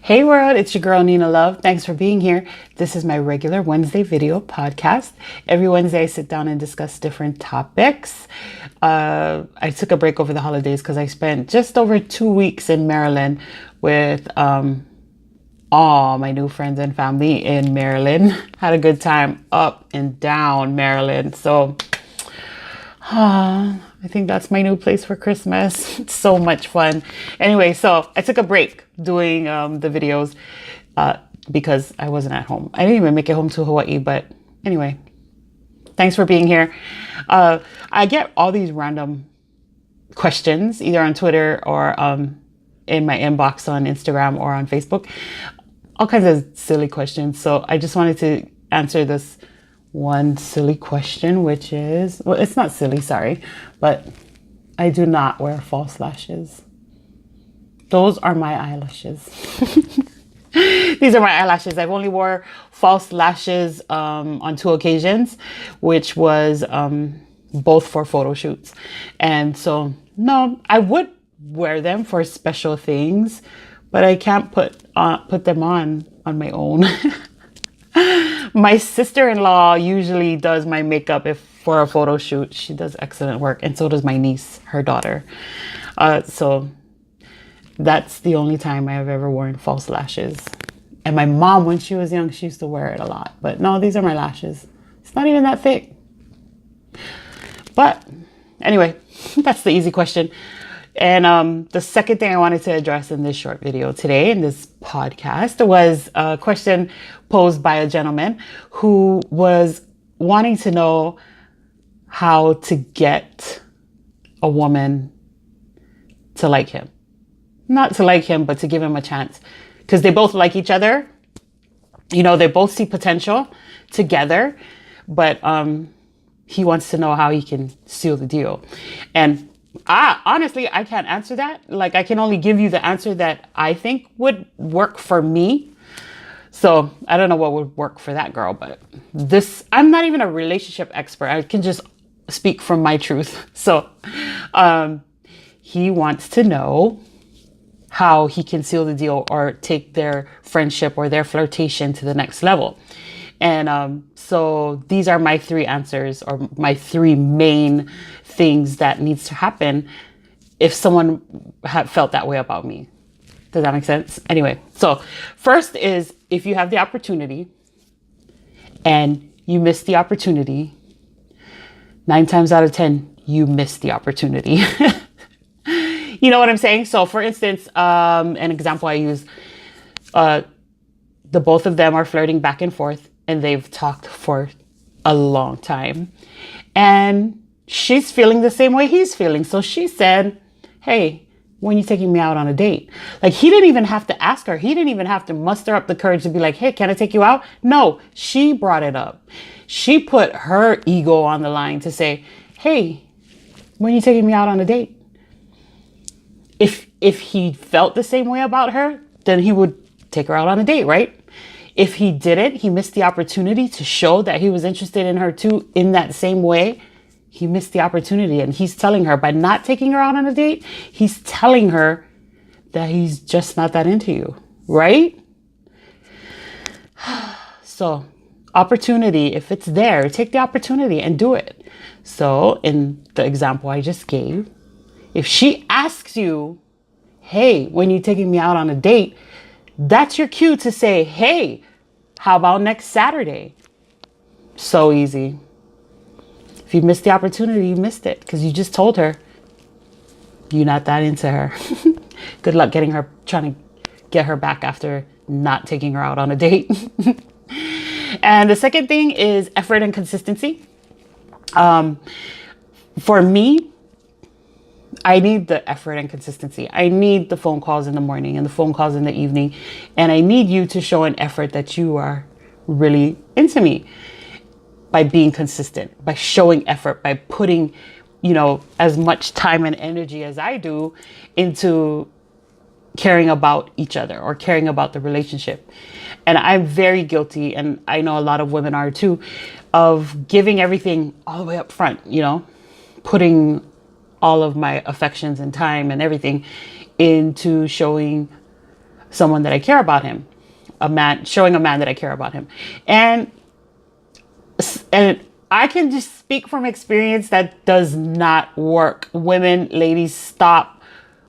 Hey world, it's your girl Nina Love. Thanks for being here. This is my regular Wednesday video podcast. Every Wednesday I sit down and discuss different topics. I took a break over the holidays because I spent just over 2 weeks in Maryland with all my new friends and family in Maryland. Had a good time up and down Maryland. So I think that's my new place for Christmas. It's so much fun. Anyway, so I took a break doing the videos because I wasn't at home. I didn't even make it home to Hawaii, but anyway, thanks for being here. I get all these random questions either on Twitter or in my inbox on Instagram or on Facebook. All kinds of silly questions. So I just wanted to answer this one silly question, which is, well, it's not silly, sorry, but I do not wear false lashes. Those are my eyelashes. These are my eyelashes. I've only wore false lashes on 2 occasions, which was both for photo shoots. And so, no, I would wear them for special things, but I can't put them on my own. My sister-in-law usually does my makeup for a photo shoot. She does excellent work, and so does my niece, her daughter. So that's the only time I have ever worn false lashes. And my mom, when she was young, she used to wear it a lot. But no, these are my lashes. It's not even that thick. But anyway, that's the easy question. And the second thing I wanted to address in this short video today, in this podcast, was a question posed by a gentleman who was wanting to know how to get a woman to like him. Not to like him, but to give him a chance. Because they both like each other. You know, they both see potential together. But he wants to know how he can seal the deal. And honestly, I can't answer that. Like, I can only give you the answer that I think would work for me. So I don't know what would work for that girl, but I'm not even a relationship expert. I can just speak from my truth. So he wants to know how he can seal the deal or take their friendship or their flirtation to the next level. And so these are my 3 answers, or my 3 main things that needs to happen if someone had felt that way about me. Does that make sense? Anyway, so first is, if you have the opportunity and you miss the opportunity, 9 times out of 10, you miss the opportunity. You know what I'm saying? So for instance, an example I use, the both of them are flirting back and forth, and they've talked for a long time. And she's feeling the same way he's feeling. So she said, hey, when you taking me out on a date? Like, he didn't even have to ask her. He didn't even have to muster up the courage to be like, hey, can I take you out? No, she brought it up. She put her ego on the line to say, hey, when you taking me out on a date? If he felt the same way about her, then he would take her out on a date, right? If he didn't, he missed the opportunity to show that he was interested in her too in that same way. He missed the opportunity, and he's telling her, by not taking her out on a date, he's telling her that he's just not that into you, right? So opportunity, if it's there, take the opportunity and do it. So in the example I just gave, if she asks you, hey, when you taking me out on a date, that's your cue to say, hey, how about next Saturday? So easy. If you missed the opportunity, you missed it, because you just told her you're not that into her. Good luck trying to get her back after not taking her out on a date. And the second thing is effort and consistency. For me, I need the effort and consistency. I need the phone calls in the morning and the phone calls in the evening. And I need you to show an effort that you are really into me, by being consistent, by showing effort, by putting, as much time and energy as I do into caring about each other or caring about the relationship. And I'm very guilty, and I know a lot of women are too, of giving everything all the way up front, putting all of my affections and time and everything into showing someone that I care about him, showing a man that I care about him. And I can just speak from experience that does not work. Women, ladies, stop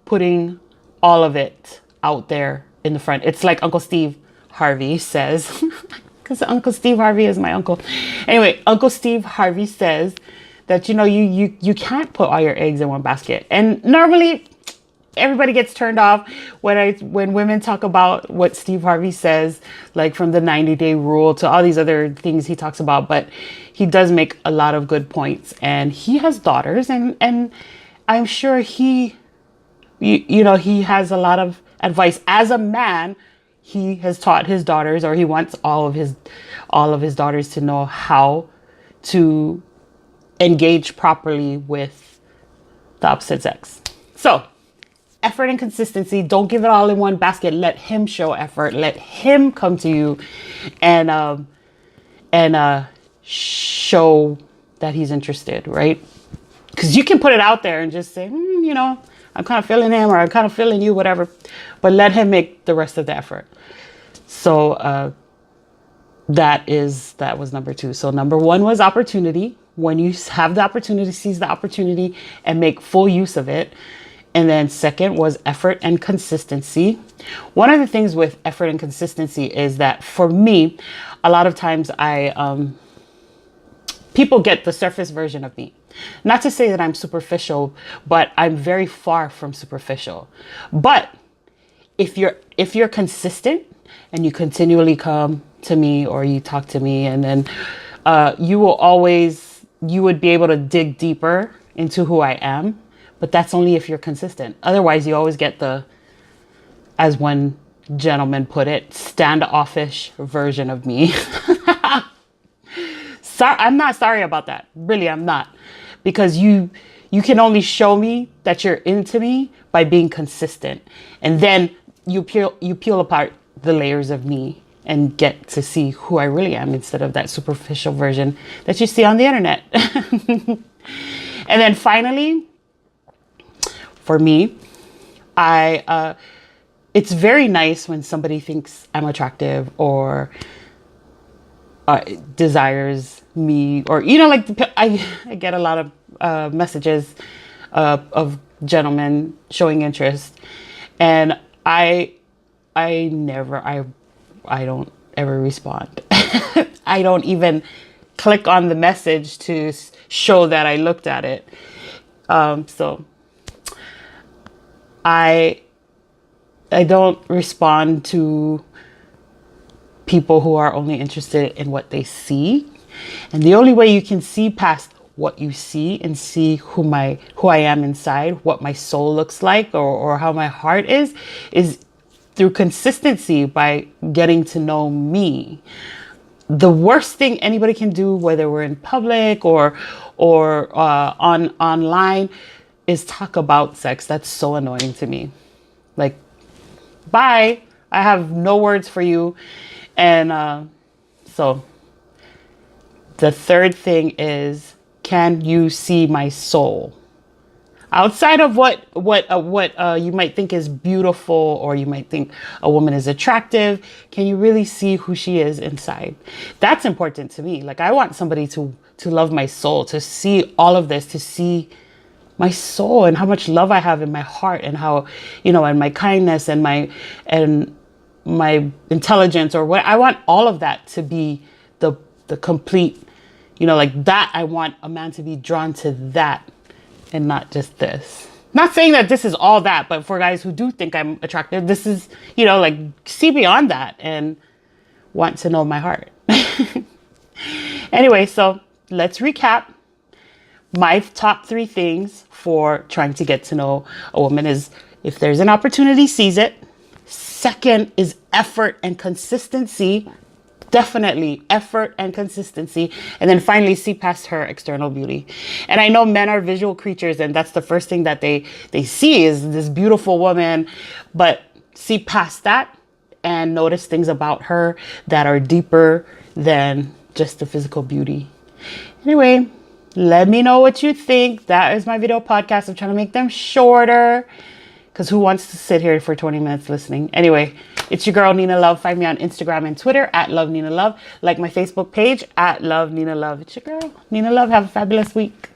putting all of it out there in the front. It's like Uncle Steve Harvey says, because Uncle Steve Harvey is my uncle. Anyway, Uncle Steve Harvey says that, you can't put all your eggs in one basket. And normally everybody gets turned off when women talk about what Steve Harvey says, like from the 90-day rule to all these other things he talks about. But he does make a lot of good points, and he has daughters, and I'm sure he has a lot of advice. As a man, he has taught his daughters, or he wants all of his daughters to know how to engage properly with the opposite sex. So, effort and consistency. Don't give it all in one basket. Let him show effort. Let him come to you and show that he's interested, right? Because you can put it out there and just say, I'm kind of feeling him, or I'm kind of feeling you, whatever. But let him make the rest of the effort. So that was number 2. So number 1 was opportunity. When you have the opportunity, seize the opportunity and make full use of it. And then second was effort and consistency. One of the things with effort and consistency is that for me, a lot of times people get the surface version of me. Not to say that I'm superficial, but I'm very far from superficial. But if you're consistent and you continually come to me or you talk to me, and then you would be able to dig deeper into who I am. But that's only if you're consistent. Otherwise, you always get the, as one gentleman put it, standoffish version of me. I'm not sorry about that. Really, I'm not. Because you can only show me that you're into me by being consistent. And then you peel apart the layers of me and get to see who I really am, instead of that superficial version that you see on the internet. And then finally, for me, it's very nice when somebody thinks I'm attractive or desires me, or I get a lot of messages of gentlemen showing interest, and I don't ever respond. I don't even click on the message to show that I looked at it. So I don't respond to people who are only interested in what they see. And the only way you can see past what you see and see who I am inside, what my soul looks like, or how my heart is through consistency, by getting to know me. The worst thing anybody can do, whether we're in public or online, is talk about sex. That's so annoying to me. Like, bye. I have no words for you. And so the third thing is, can you see my soul? Outside of what you might think is beautiful, or you might think a woman is attractive, can you really see who she is inside? That's important to me. Like, I want somebody to love my soul, to see all of this, to see my soul and how much love I have in my heart, and how, and my kindness and my intelligence, or what I want, all of that to be the complete, like that. I want a man to be drawn to that and not just this. Not saying that this is all that, but for guys who do think I'm attractive, this is, like, see beyond that and want to know my heart. Anyway, so let's recap. My top 3 things for trying to get to know a woman is, if there's an opportunity, seize it. Second is effort and consistency. Definitely effort and consistency. And then finally, see past her external beauty. And I know men are visual creatures, and that's the first thing that they see is this beautiful woman, but see past that and notice things about her that are deeper than just the physical beauty. Anyway, let me know what you think. That is my video podcast. I'm trying to make them shorter, because who wants to sit here for 20 minutes listening? Anyway, It's your girl, Nina Love. Find me on Instagram and Twitter at Love Nina Love. Like my Facebook page at Love Nina Love. It's your girl, Nina Love. Have a fabulous week.